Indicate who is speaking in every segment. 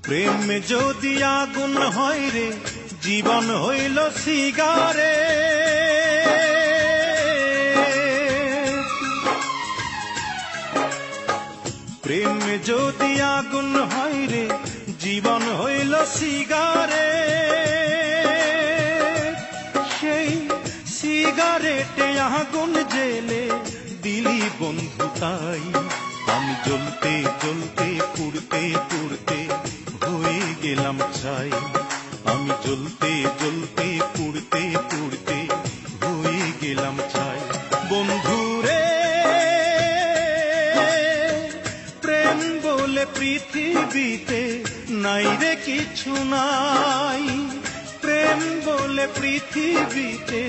Speaker 1: প্রেম যদি আগুন হয় রে, জীবন হইল সিগারে। প্রেম যদি আগুন হয় রে, জীবন হইল সিগারে। সেই সিগারেটে আগুন জেলে দিলি বন্ধু তাই। আমি জ্বলতে জ্বলতে পুড়তে পুড়তে হয়ে গেলাম ছাই। আমি জ্বলতে জ্বলতে পুড়তে পুড়তে হয়ে গেলাম ছাই। বন্ধুরে, প্রেম বলে পৃথিবীতে নাই রে কিছু নাই। প্রেম বলে পৃথিবীতে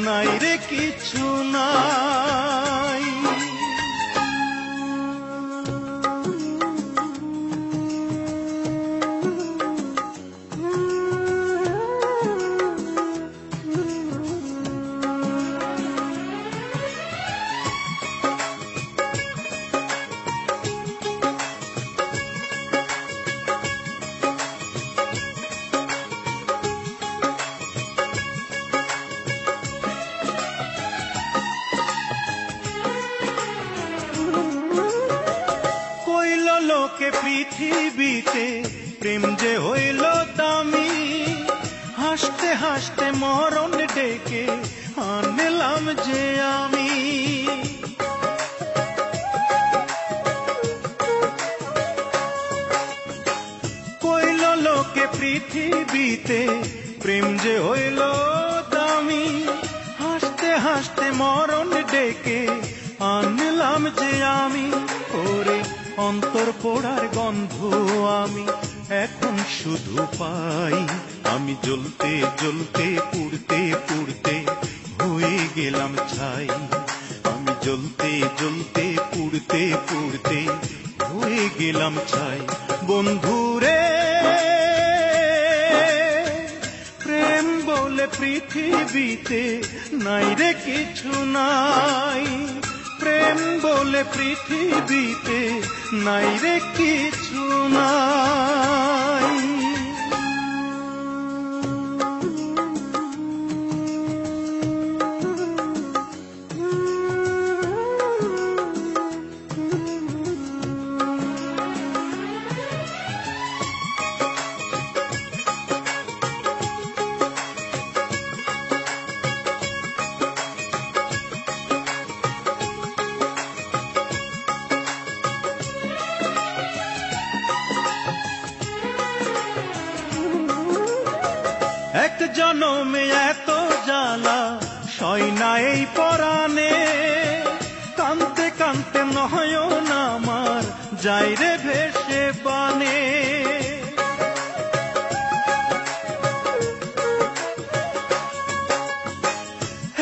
Speaker 1: নাই রে কিছু নাই। লোকে পৃথিবীতে প্রেম যে হইল দামি, হাসতে হাসতে মরণ ডেকে আনলাম যে আমি। কইল লোকে পৃথিবীতে প্রেম যে হইল দামি, হাসতে হাসতে মরণ ডেকে আনলাম যে আমি। ওরে অন্তর পোড়ার গন্ধ আমি এখন শুধু পাই। আমি জ্বলতে জ্বলতে পুড়তে পুড়তে হয়ে গেলাম ছাই। আমি জ্বলতে জ্বলতে পুড়তে পুড়তে হয়ে গেলাম ছাই। বন্ধুরে, প্রেম বলে পৃথিবীতে নাই রে কিছু নাই। প্রেম বলে পৃথিবীতে নাই রে কিছু নাই। এক জনমে এত জ্বালা সয় না এই পরাণে, কানতে কানতে নয়ন আমার যাই রে ভেসে বানে।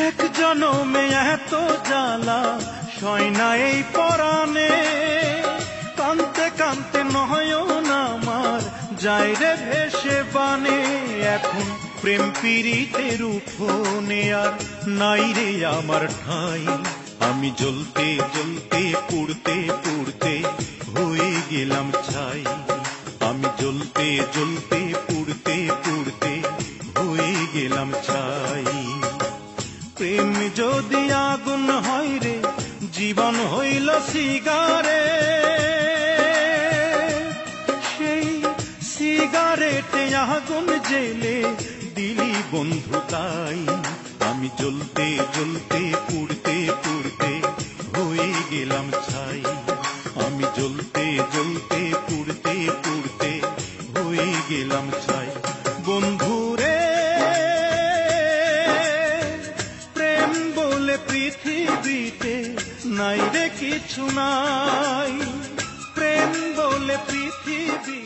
Speaker 1: এক জনমে এত জ্বালা সয় না এই পরাণে, কানতে কানতে নয়ন আমার যাই রে ভেসে বানে। এখন প্রেম পীড়িতের উঠোনে আর নাই রে আমার ঠাঁই। আমি জ্বলতে জ্বলতে পুড়তে পুড়তে হয়ে গেলাম ছাই। আমি জ্বলতে জ্বলতে পুড়তে পুড়তে হয়ে গেলাম ছাই। প্রেম যদি আগুন হয় রে, জীবন হইল সিগারে। সেই সিগারেটে আগুন জেলে দিলি বন্ধু তাই। আমি জ্বলতে জ্বলতে পুড়তে পুড়তে হয়ে গেলাম ছাই। আমি জ্বলতে জ্বলতে পুড়তে পুড়তে হয়ে গেলাম ছাই। বন্ধুরে, প্রেম বলে পৃথিবীতে নাই রে কিছু নাই। প্রেম বলে পৃথিবী